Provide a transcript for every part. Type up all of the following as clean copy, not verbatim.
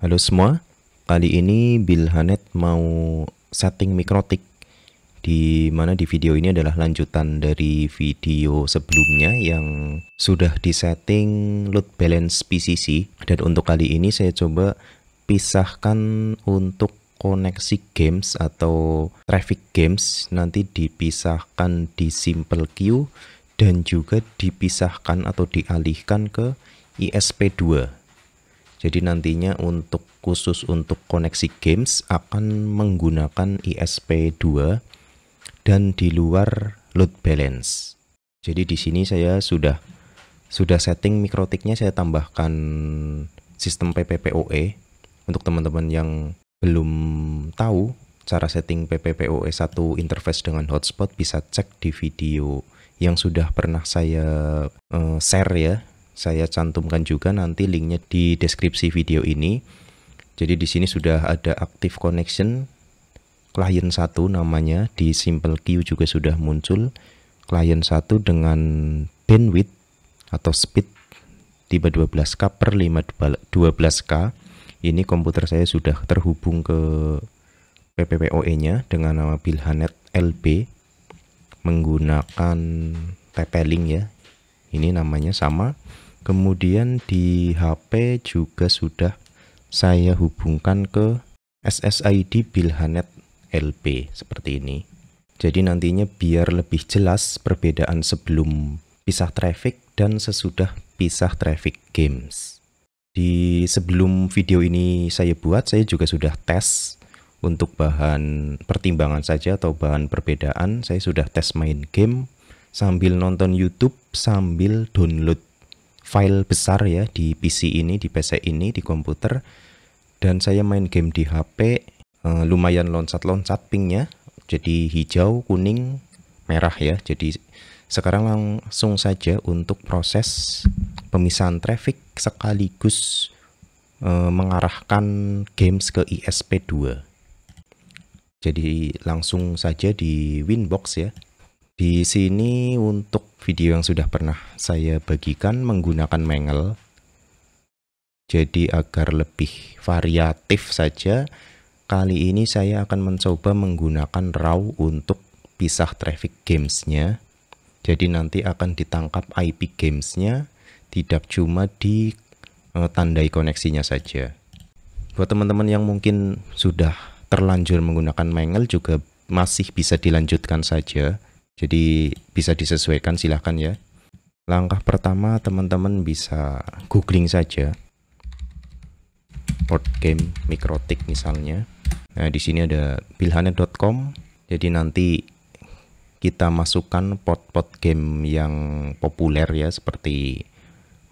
Halo semua, kali ini Bilhanet mau setting mikrotik, di mana di video ini adalah lanjutan dari video sebelumnya yang sudah disetting load balance PCC. Dan untuk kali ini saya coba pisahkan untuk koneksi games atau traffic games, nanti dipisahkan di simple queue dan juga dipisahkan atau dialihkan ke ISP2. Jadi nantinya khusus untuk koneksi games akan menggunakan ISP2 dan di luar load balance. Jadi di sini saya sudah setting mikrotiknya, saya tambahkan sistem PPPoE. Untuk teman-teman yang belum tahu cara setting PPPoE 1 interface dengan hotspot, bisa cek di video yang sudah pernah saya share ya. Saya cantumkan juga nanti linknya di deskripsi video ini. Jadi di sini sudah ada active connection client 1 namanya, di simple queue juga sudah muncul client 1 dengan bandwidth atau speed tiba 12K per 12K. Ini komputer saya sudah terhubung ke PPPoE-nya dengan nama Bilhanet LB menggunakan TP-Link ya. Ini namanya sama. Kemudian di HP juga sudah saya hubungkan ke SSID Bilhanet LB seperti ini. Jadi nantinya biar lebih jelas perbedaan sebelum pisah traffic dan sesudah pisah traffic games. Di sebelum video ini saya buat, saya juga sudah tes untuk bahan pertimbangan saja atau bahan perbedaan. Saya sudah tes main game sambil nonton YouTube, sambil download file besar ya di PC ini, di PC ini, di komputer. Dan saya main game di HP, lumayan loncat-loncat pingnya, jadi hijau, kuning, merah ya. Jadi sekarang langsung saja untuk proses pemisahan traffic sekaligus mengarahkan games ke ISP2. Jadi langsung saja di Winbox ya. Di sini untuk video yang sudah pernah saya bagikan menggunakan Mangle. Jadi agar lebih variatif saja, kali ini saya akan mencoba menggunakan RAW untuk pisah traffic gamesnya. Jadi nanti akan ditangkap IP gamesnya, tidak cuma di tandai koneksinya saja. Buat teman-teman yang mungkin sudah terlanjur menggunakan Mangle juga masih bisa dilanjutkan saja. Jadi bisa disesuaikan, silahkan ya. Langkah pertama teman-teman bisa googling saja port game mikrotik misalnya. Nah di sini ada bilhanet.com. Jadi nanti kita masukkan port-port game yang populer ya, seperti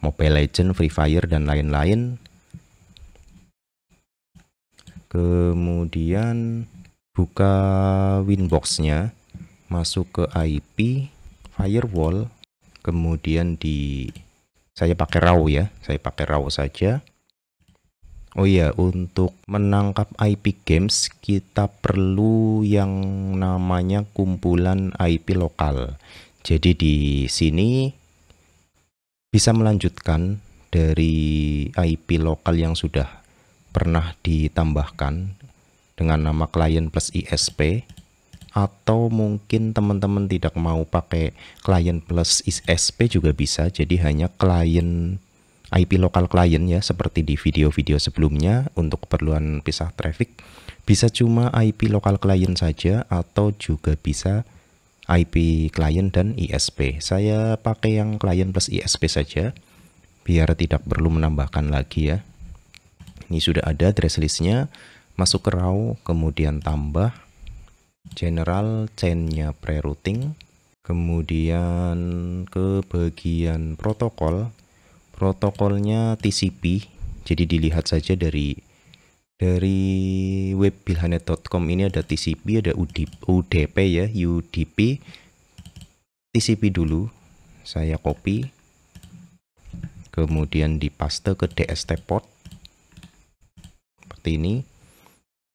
Mobile Legends, Free Fire dan lain-lain. Kemudian buka Winbox-nya, masuk ke IP, firewall, kemudian saya pakai RAW ya, saya pakai RAW saja. Oh iya, untuk menangkap IP games kita perlu yang namanya kumpulan IP lokal. Jadi di sini bisa melanjutkan dari IP lokal yang sudah pernah ditambahkan dengan nama client plus ISP. Atau mungkin teman-teman tidak mau pakai client plus ISP juga bisa, jadi hanya client IP lokal client ya, seperti di video-video sebelumnya. Untuk keperluan pisah traffic bisa cuma IP lokal client saja, atau juga bisa IP client dan ISP. Saya pakai yang client plus ISP saja biar tidak perlu menambahkan lagi ya. Ini sudah ada address listnya, masuk ke RAW, kemudian tambah general, chainnya pre-routing, kemudian ke bagian protokol. Protokolnya TCP, jadi dilihat saja dari web bilhanet.com ini ada TCP, ada UDP ya, UDP. TCP dulu saya copy, kemudian dipaste ke DST port seperti ini.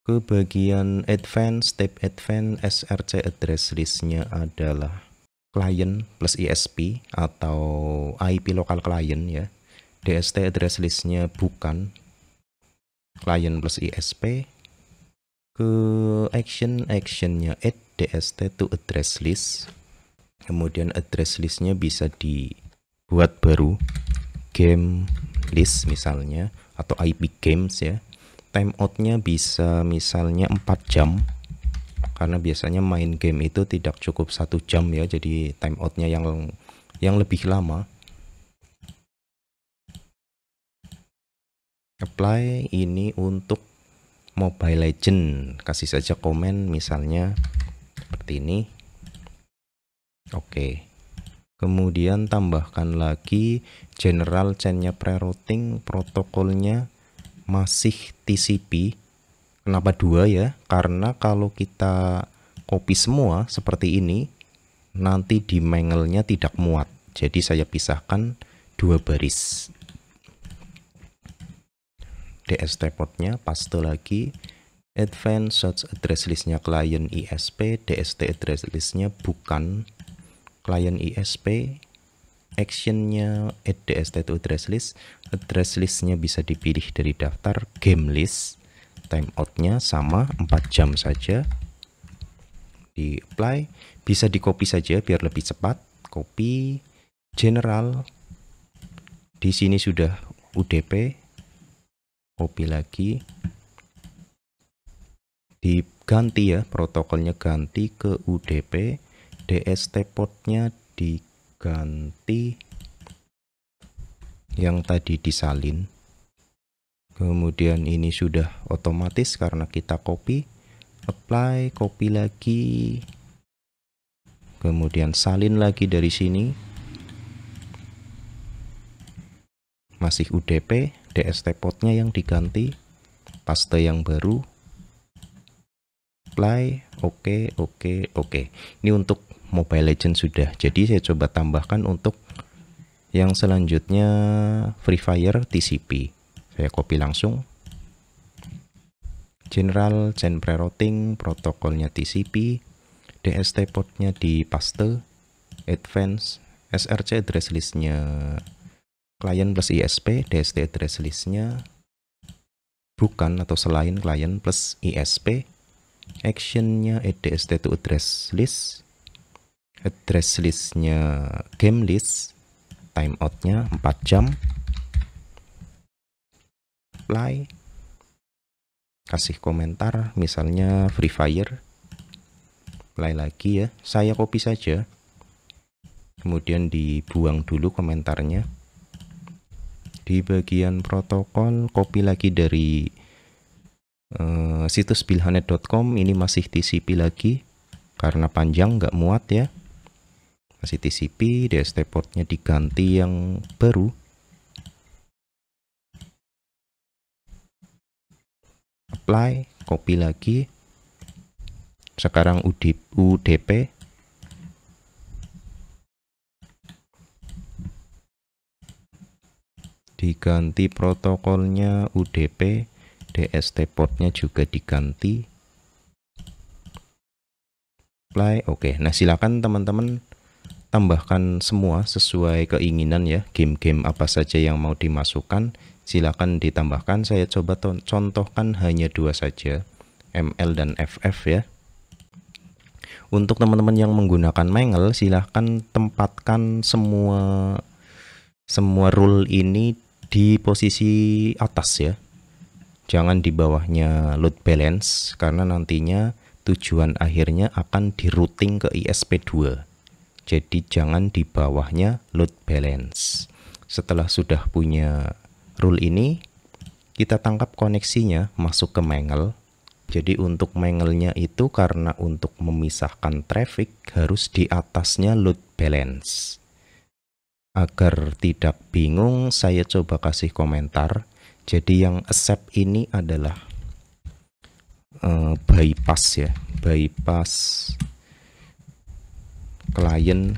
Ke bagian advance, step advance, SRC address listnya adalah client plus ISP atau IP lokal client ya. DST address listnya bukan. client plus ISP, ke actionnya add dst to address list, kemudian address listnya bisa dibuat baru game list misalnya, atau IP games ya. Timeoutnya bisa misalnya 4 jam, karena biasanya main game itu tidak cukup 1 jam ya, jadi timeoutnya yang lebih lama. Apply ini untuk Mobile Legend, kasih saja komen misalnya seperti ini. Oke. Kemudian tambahkan lagi general chainnya pre-routing, protokolnya masih TCP. Kenapa 2 ya? Karena kalau kita copy semua seperti ini, nanti di mangle-nya tidak muat. Jadi saya pisahkan 2 baris. DST portnya paste lagi, advanced search address listnya client ISP, DST address listnya bukan client ISP, actionnya add DST to address listnya bisa dipilih dari daftar game list, timeoutnya sama 4 jam saja, di apply, bisa di copy saja biar lebih cepat, copy general, di sini sudah UDP, copy lagi, diganti ya, protokolnya ganti ke UDP, DST portnya diganti yang tadi disalin, kemudian ini sudah otomatis karena kita copy, apply, copy lagi, kemudian salin lagi dari sini, masih UDP, DST portnya yang diganti, paste yang baru, apply, oke. Ini untuk Mobile Legends sudah. Jadi saya coba tambahkan untuk yang selanjutnya Free Fire TCP. Saya copy langsung. General chain pre-routing, protokolnya TCP, DST portnya di paste, advance, SRC address listnya client plus ISP, DST address listnya bukan atau selain client plus ISP, actionnya add DST to address listnya game list, timeoutnya 4 jam, apply, kasih komentar misalnya Free Fire, apply lagi ya, saya copy saja, kemudian dibuang dulu komentarnya. Di bagian protokol, copy lagi dari situs bilhanet.com, ini masih TCP lagi karena panjang nggak muat ya, masih TCP, DST portnya diganti yang baru, apply, copy lagi, sekarang UDP, diganti protokolnya UDP, DST portnya juga diganti, apply, oke. Nah silakan teman-teman tambahkan semua sesuai keinginan ya, game-game apa saja yang mau dimasukkan silakan ditambahkan. Saya coba contohkan hanya 2 saja, ML dan FF ya. Untuk teman-teman yang menggunakan mangle, silahkan tempatkan semua rule ini di posisi atas ya, jangan di bawahnya load balance, karena nantinya tujuan akhirnya akan di routing ke ISP2, jadi jangan di bawahnya load balance. Setelah sudah punya rule ini, kita tangkap koneksinya masuk ke mangle. Jadi untuk mangle-nya itu karena untuk memisahkan traffic harus di atasnya load balance. Agar tidak bingung, saya coba kasih komentar. Jadi yang accept ini adalah bypass ya, bypass client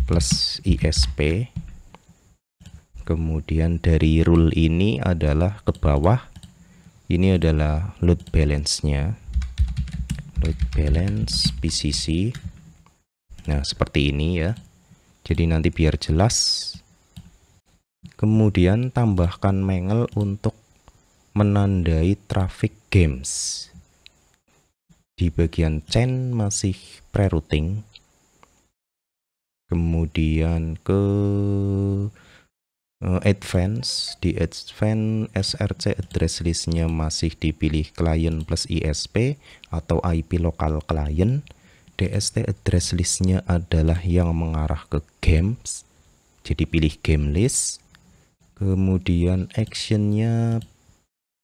plus ISP. Kemudian dari rule ini adalah ke bawah, ini adalah load balance-nya, load balance PCC. Nah seperti ini ya, jadi nanti biar jelas. Kemudian tambahkan mangle untuk menandai traffic games. Di bagian chain masih pre-routing. Kemudian ke advance, di advance SRC address listnya masih dipilih client plus ISP atau IP lokal client. DST address listnya adalah yang mengarah ke games, jadi pilih game list. Kemudian actionnya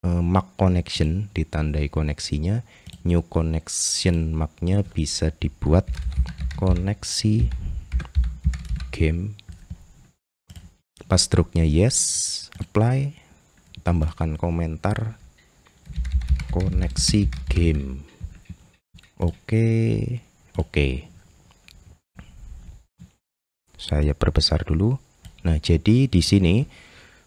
MAC connection, ditandai koneksinya. New connection MAC-nya bisa dibuat koneksi game. Password-nya yes, apply, tambahkan komentar koneksi game. Oke. Saya perbesar dulu. Nah, jadi di sini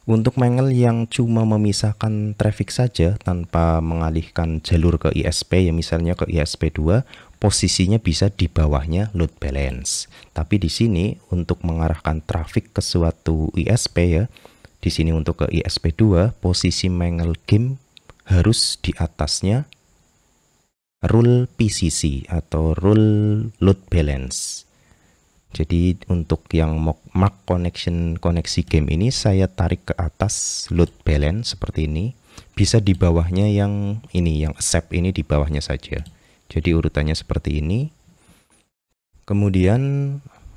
untuk Mangle yang cuma memisahkan traffic saja tanpa mengalihkan jalur ke ISP, ya misalnya ke ISP2, posisinya bisa di bawahnya load balance. Tapi di sini untuk mengarahkan traffic ke suatu ISP, ya, di sini untuk ke ISP2, posisi Mangle game harus di atasnya rule PCC atau rule load balance. Jadi untuk yang MAC connection koneksi game ini saya tarik ke atas load balance seperti ini. Bisa di bawahnya yang ini, yang accept ini di bawahnya saja. Jadi urutannya seperti ini. Kemudian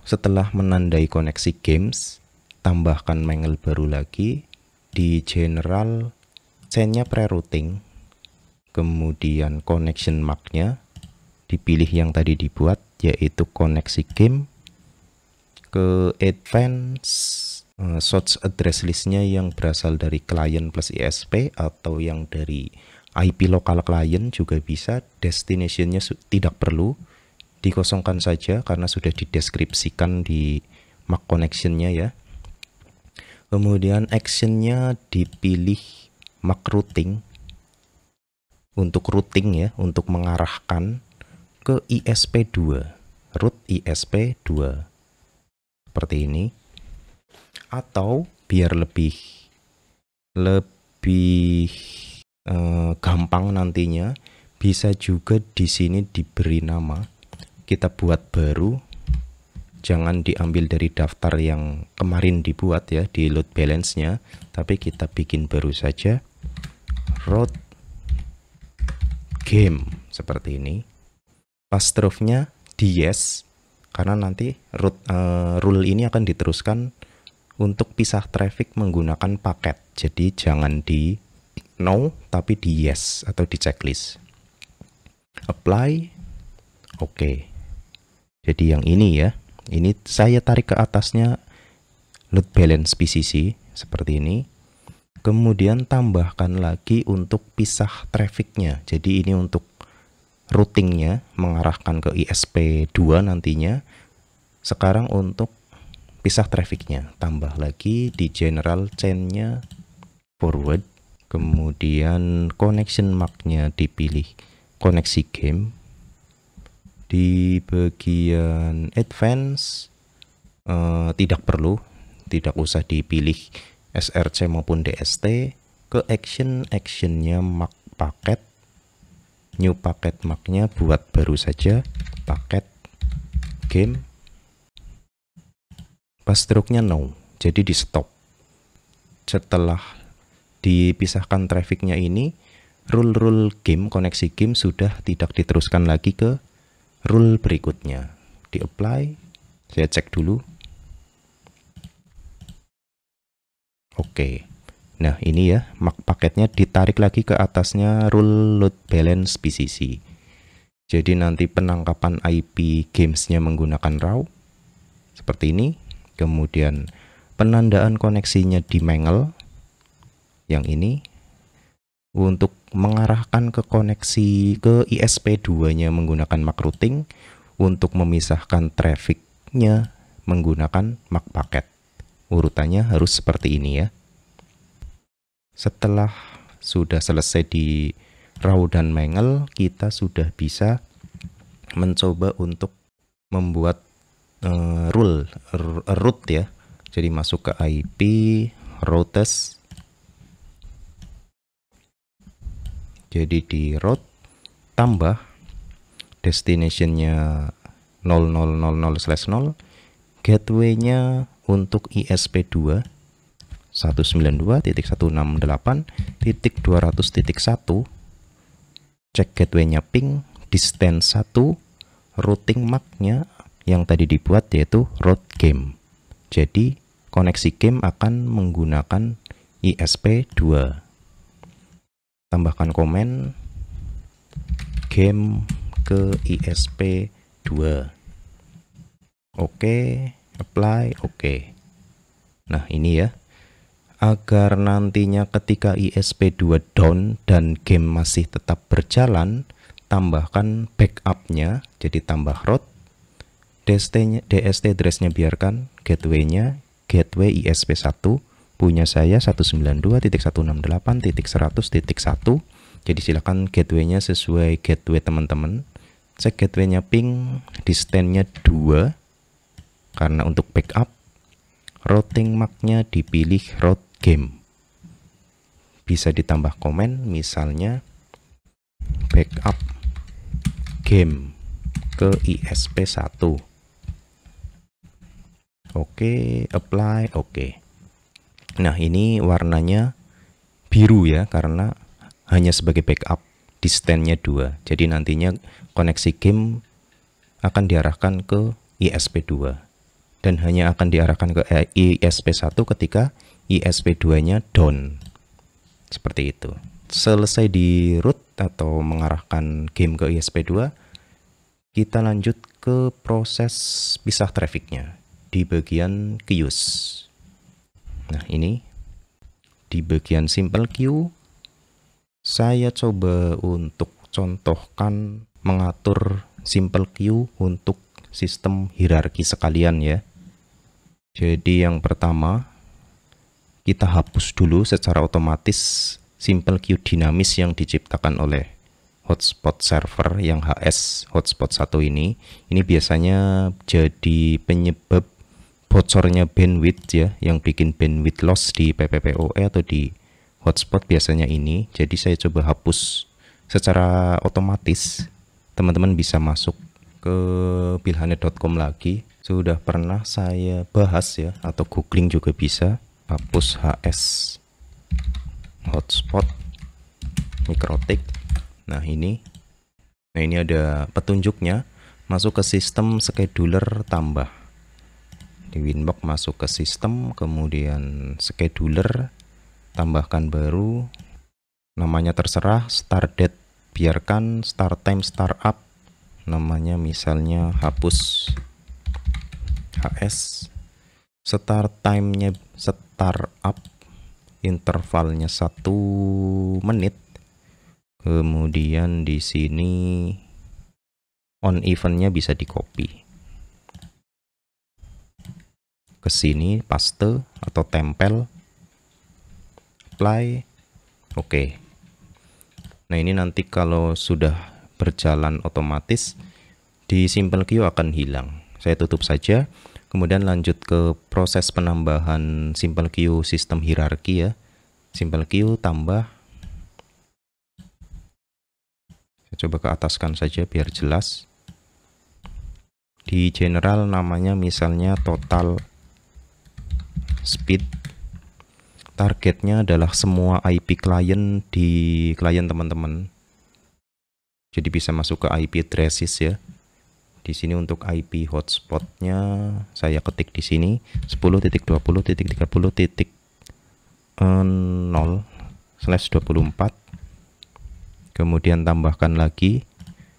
setelah menandai koneksi games, tambahkan Mangle baru lagi. Di general chainnya pre-routing. Kemudian connection MAC-nya dipilih yang tadi dibuat, yaitu koneksi game. Ke advance source address listnya yang berasal dari client plus ISP atau yang dari IP lokal client juga bisa. Destination-nya tidak perlu, dikosongkan saja karena sudah dideskripsikan di MAC connection-nya, ya. Kemudian action-nya dipilih MAC routing. Untuk routing, ya, untuk mengarahkan ke ISP2, root ISP2 seperti ini. Atau biar lebih gampang nantinya, bisa juga di sini diberi nama. Kita buat baru, jangan diambil dari daftar yang kemarin dibuat, ya, di load balance-nya, tapi kita bikin baru saja, route game seperti ini. Password-nya di yes, karena nanti rule ini akan diteruskan untuk pisah traffic menggunakan paket. Jadi jangan di no, tapi di yes atau di checklist. Apply. Oke. Jadi yang ini, ya, ini saya tarik ke atasnya load balance PCC seperti ini. Kemudian tambahkan lagi untuk pisah trafficnya. Jadi ini untuk routingnya mengarahkan ke ISP2 nantinya. Sekarang untuk pisah trafficnya, tambah lagi di general chain-nya forward. Kemudian connection MAC-nya dipilih koneksi game. Di bagian advance tidak perlu, tidak usah dipilih SRC maupun DST. Ke actionnya MAC paket, new paket MAC-nya buat baru saja, paket game. Password-nya no, jadi di stop. Setelah dipisahkan trafficnya ini, rule game, koneksi game sudah tidak diteruskan lagi ke rule berikutnya. Di apply, saya cek dulu. Oke. Nah, ini, ya, MAC paketnya ditarik lagi ke atasnya rule load balance PCC. Jadi nanti penangkapan IP gamesnya menggunakan raw seperti ini. Kemudian penandaan koneksinya di Mangle yang ini. Untuk mengarahkan ke koneksi ke ISP2-nya menggunakan MAC routing. Untuk memisahkan trafficnya menggunakan MAC paket. Urutannya harus seperti ini, ya. Setelah sudah selesai di raw dan Mangle, kita sudah bisa mencoba untuk membuat root, ya. Jadi masuk ke IP routes. Jadi di route tambah destination-nya 0000/0, gateway-nya untuk ISP2 192.168.200.1, cek gateway-nya ping, distance 1, routing MAC-nya yang tadi dibuat yaitu route game. Jadi koneksi game akan menggunakan ISP2. Tambahkan komen game ke ISP2. Oke, apply, oke. Nah ini ya, agar nantinya ketika ISP2 down dan game masih tetap berjalan, tambahkan backup-nya, jadi tambah route, DST address-nya biarkan, gateway-nya gateway ISP1, punya saya 192.168.100.1. Jadi silakan gateway-nya sesuai gateway teman-teman. Cek gateway-nya ping, distance-nya 2 karena untuk backup. Routing MAC-nya dipilih route game. Bisa ditambah komen misalnya backup game ke ISP1. Oke, apply, oke. Nah ini warnanya biru ya, karena hanya sebagai backup, distance-nya 2. Jadi nantinya koneksi game akan diarahkan ke ISP2 dan hanya akan diarahkan ke ISP1 ketika ISP2-nya down. Seperti itu. Selesai di route atau mengarahkan game ke ISP2, kita lanjut ke proses pisah trafficnya di bagian queues. Nah ini di bagian simple queue, saya coba untuk contohkan mengatur simple queue untuk sistem hierarki sekalian ya. Jadi yang pertama, kita hapus dulu secara otomatis simple queue dinamis yang diciptakan oleh hotspot server yang HS hotspot 1 ini. Ini biasanya jadi penyebab bocornya bandwidth ya, yang bikin bandwidth loss di PPPoE atau di hotspot biasanya ini. Jadi saya coba hapus secara otomatis. Teman-teman bisa masuk ke bilhanet.com lagi. Sudah pernah saya bahas ya, atau googling juga bisa. Hapus HS hotspot mikrotik. Nah ini ada petunjuknya. Masuk ke sistem scheduler tambah. Di Winbox masuk ke sistem, kemudian scheduler, tambahkan baru, namanya terserah, start date biarkan, start time startup, namanya misalnya hapus HS, start time-nya startup, intervalnya 1 menit, kemudian di sini on event-nya bisa di copy ke sini, paste atau tempel, apply, oke. Nah ini nanti kalau sudah berjalan otomatis di simple queue akan hilang. Saya tutup saja, kemudian lanjut ke proses penambahan simple queue sistem hierarki ya. Simple queue tambah, saya coba ke ataskan saja biar jelas. Di general namanya misalnya total speed. Targetnya adalah semua IP client di klien teman-teman. Jadi bisa masuk ke IP addresses ya. Di sini untuk IP hotspotnya saya ketik di sini 10.20.30.0/24. Kemudian tambahkan lagi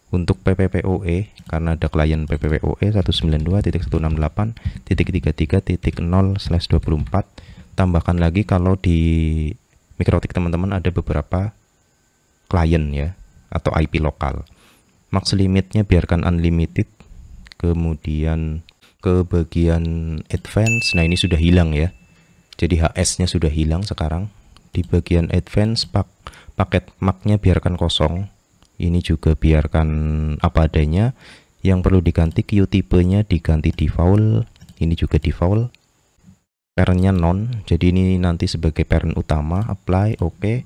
untuk PPPoE karena ada klien PPPoE 192.168.33.0/24. Tambahkan lagi kalau di mikrotik teman-teman ada beberapa klien ya, atau IP lokal. Max limitnya biarkan unlimited. Kemudian ke bagian advance, nah ini sudah hilang ya. Jadi HS-nya sudah hilang sekarang. Di bagian advance paket MAC-nya biarkan kosong. Ini juga biarkan apa adanya. Yang perlu diganti queue tipenya diganti default. Ini juga default. Parent-nya non, jadi ini nanti sebagai parent utama. Apply, oke.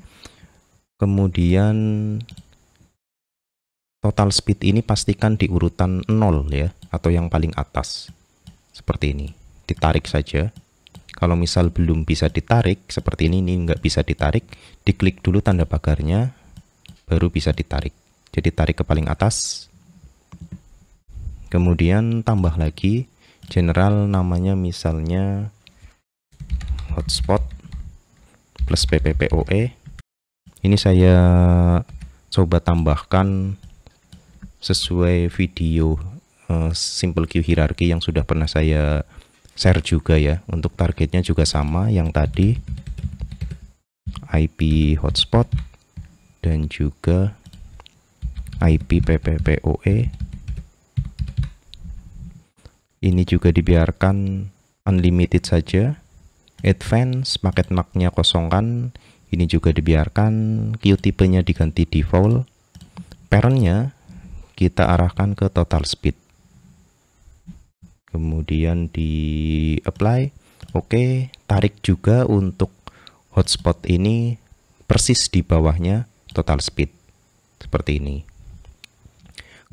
Kemudian total speed ini pastikan di urutan 0 ya, atau yang paling atas. Seperti ini, ditarik saja. Kalau misal belum bisa ditarik, seperti ini nggak bisa ditarik, diklik dulu tanda pagarnya, baru bisa ditarik. Jadi tarik ke paling atas. Kemudian tambah lagi, general namanya misalnya hotspot plus PPPoE. Ini saya coba tambahkan sesuai video simple queue hierarki yang sudah pernah saya share juga ya. Untuk targetnya juga sama yang tadi, IP hotspot dan juga IP PPPoE. Ini juga dibiarkan unlimited saja. Advance, paket marknya kosongkan. Ini juga dibiarkan. Queue tipenya diganti default. Parentnya kita arahkan ke total speed. Kemudian di apply. Oke, tarik juga untuk hotspot ini persis di bawahnya total speed. Seperti ini.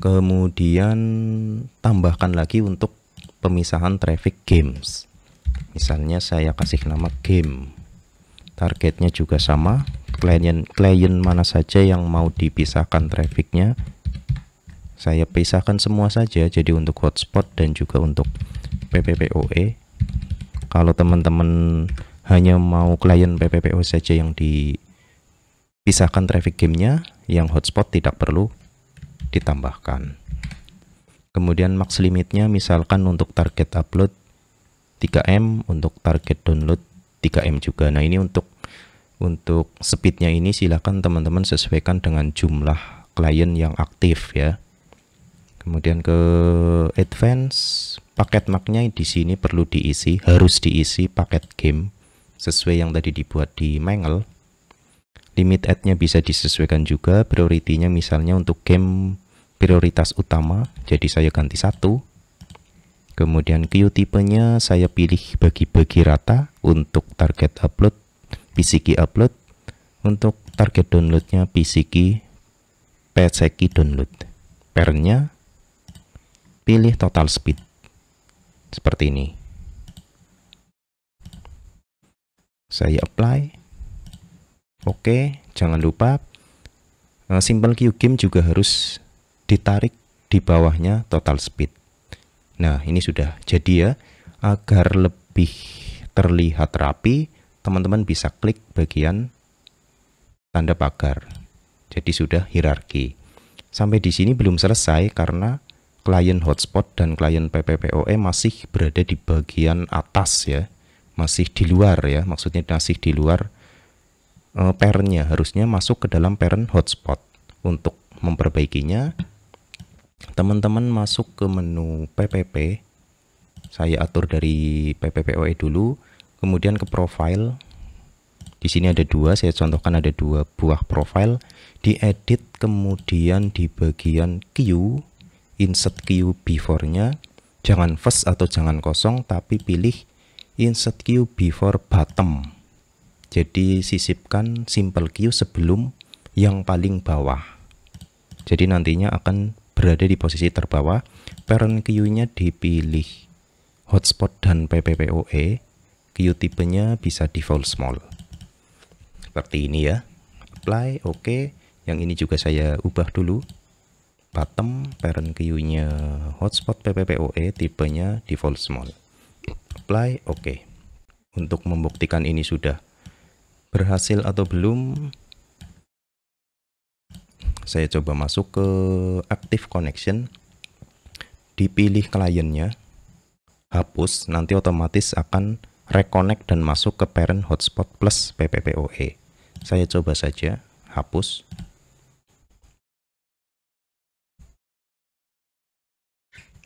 Kemudian tambahkan lagi untuk pemisahan traffic games. Misalnya saya kasih nama game. Targetnya juga sama. Klien mana saja yang mau dipisahkan trafficnya, saya pisahkan semua saja, jadi untuk hotspot dan juga untuk PPPoE. Kalau teman-teman hanya mau klien PPPoE saja yang dipisahkan traffic gamenya, yang hotspot tidak perlu ditambahkan. Kemudian max limitnya misalkan untuk target upload 3M, untuk target download 3M juga. Nah ini untuk speednya ini silakan teman-teman sesuaikan dengan jumlah klien yang aktif ya. Kemudian ke advance, paket marknya di sini perlu diisi, harus diisi paket game sesuai yang tadi dibuat di Mangle. Limit add-nya bisa disesuaikan juga, priority-nya misalnya untuk game prioritas utama, jadi saya ganti 1. Kemudian queue tipenya saya pilih bagi-bagi rata, untuk target upload PCKey upload, untuk target downloadnya PCKey download. Parentnya pilih total speed seperti ini. Saya apply. Oke, jangan lupa simple queue game juga harus ditarik di bawahnya total speed. Nah ini sudah jadi ya. Agar lebih terlihat rapi, teman-teman bisa klik bagian tanda pagar. Jadi sudah hierarki. Sampai di sini belum selesai karena klien hotspot dan klien PPPoE masih berada di bagian atas ya, masih di luar ya, maksudnya masih di luar parentnya, harusnya masuk ke dalam parent hotspot. Untuk memperbaikinya, teman-teman masuk ke menu PPP, saya atur dari PPPoE dulu, kemudian ke profile. Di sini ada 2, saya contohkan ada 2 buah profile, diedit, kemudian di bagian queue, insert queue before-nya, jangan first atau jangan kosong, tapi pilih insert queue before bottom. Jadi sisipkan simple queue sebelum yang paling bawah. Jadi nantinya akan berada di posisi terbawah. Parent queue-nya dipilih hotspot dan PPPoE. Queue tipenya bisa default small. Seperti ini ya. Apply, oke. Yang ini juga saya ubah dulu. Bottom, parent queue-nya hotspot PPPoE, tipenya default small. Apply, oke. Untuk membuktikan ini sudah berhasil atau belum, saya coba masuk ke active connection, dipilih kliennya, hapus, nanti otomatis akan reconnect dan masuk ke parent hotspot plus PPPoE. Saya coba saja hapus.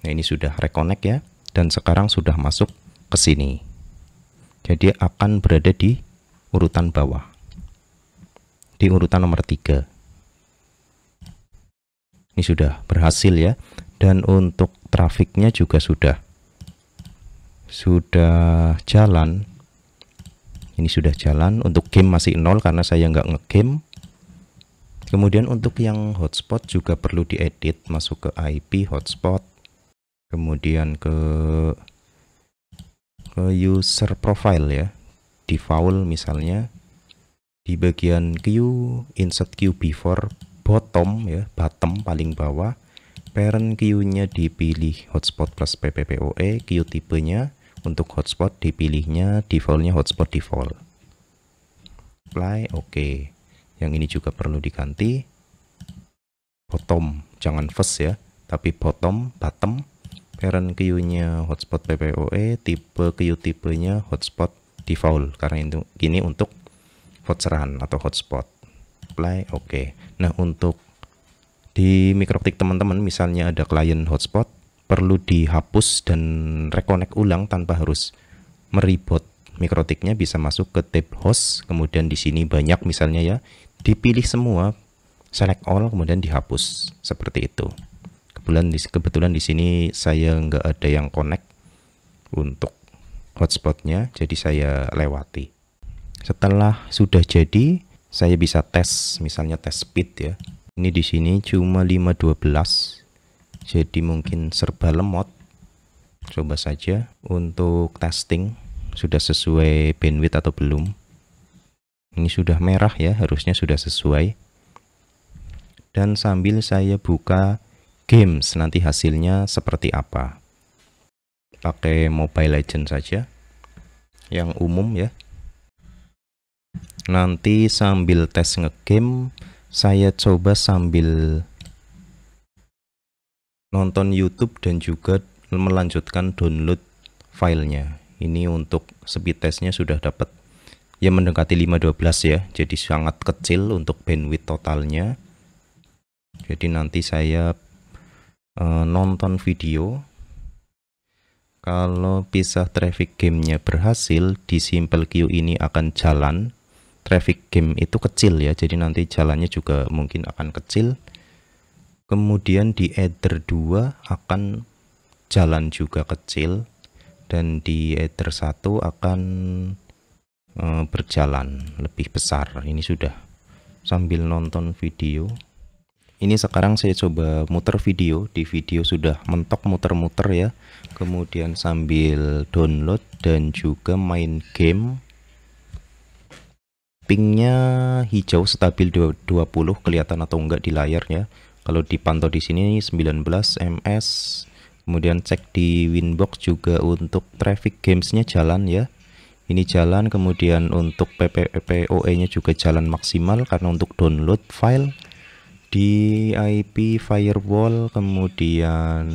Nah ini sudah reconnect ya, dan sekarang sudah masuk ke sini. Jadi akan berada di urutan bawah, di urutan nomor 3. Ini sudah berhasil ya. Dan untuk trafiknya juga sudah jalan. Ini sudah jalan. Untuk game masih 0 karena saya nggak ngegame. Kemudian untuk yang hotspot juga perlu diedit, masuk ke IP hotspot, kemudian ke user profile ya, default misalnya di bagian queue, insert queue before bottom ya, bottom paling bawah, parent queue-nya dipilih hotspot plus PPPoE, queue tipenya untuk hotspot dipilihnya defaultnya hotspot default. Apply, oke. Yang ini juga perlu diganti, bottom, jangan first ya, tapi bottom, parent queue-nya hotspot PPoE, tipe queue tipenya hotspot default, karena itu gini untuk voucheran atau hotspot. Apply, oke. Nah, untuk di MikroTik teman-teman misalnya ada klien hotspot, perlu dihapus dan reconnect ulang tanpa harus meribot MikroTiknya, bisa masuk ke tab host, kemudian di sini banyak misalnya ya, dipilih semua, select all, kemudian dihapus seperti itu. Kebetulan di sini saya nggak ada yang connect untuk hotspotnya, jadi saya lewati. Setelah sudah jadi, saya bisa tes, misalnya tes speed ya. Ini di sini cuma 512, jadi mungkin serba lemot. Coba saja untuk testing sudah sesuai bandwidth atau belum. Ini sudah merah ya, harusnya sudah sesuai. Dan sambil saya buka games, nanti hasilnya seperti apa. Pakai Mobile Legends saja, yang umum ya. Nanti sambil tes ngegame, saya coba sambil nonton YouTube dan juga melanjutkan download filenya. Ini untuk speed testnya sudah dapat ya mendekati 512 ya, jadi sangat kecil untuk bandwidth totalnya. Jadi nanti saya nonton video. Kalau bisa traffic gamenya berhasil, di simple queue ini akan jalan. Traffic game itu kecil ya, jadi nanti jalannya juga mungkin akan kecil. Kemudian di Ether 2 akan jalan juga kecil, dan di Ether 1 akan berjalan lebih besar. Ini sudah sambil nonton video. Ini sekarang saya coba muter video, di video sudah mentok muter-muter ya. Kemudian sambil download dan juga main game. Pingnya hijau stabil 20, kelihatan atau enggak di layar ya. Kalau dipantau di sini 19 ms. Kemudian cek di Winbox juga untuk traffic gamesnya jalan ya. Ini jalan, kemudian untuk PPPoE-nya juga jalan maksimal karena untuk download file. Di IP firewall, kemudian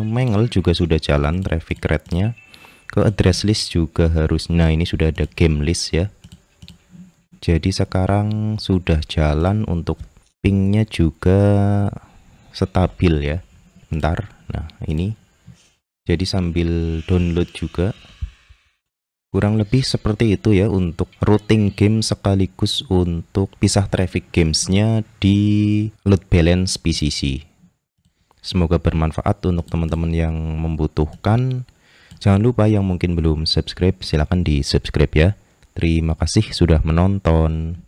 Mangle juga sudah jalan traffic rate-nya. Ke address list juga harus, nah ini sudah ada game list ya. Jadi sekarang sudah jalan, untuk pingnya juga stabil ya. Bentar, nah ini. Jadi sambil download juga. Kurang lebih seperti itu ya untuk routing game sekaligus untuk pisah traffic gamesnya di load balance PCC. Semoga bermanfaat untuk teman-teman yang membutuhkan. Jangan lupa yang mungkin belum subscribe, silahkan di subscribe ya. Terima kasih sudah menonton.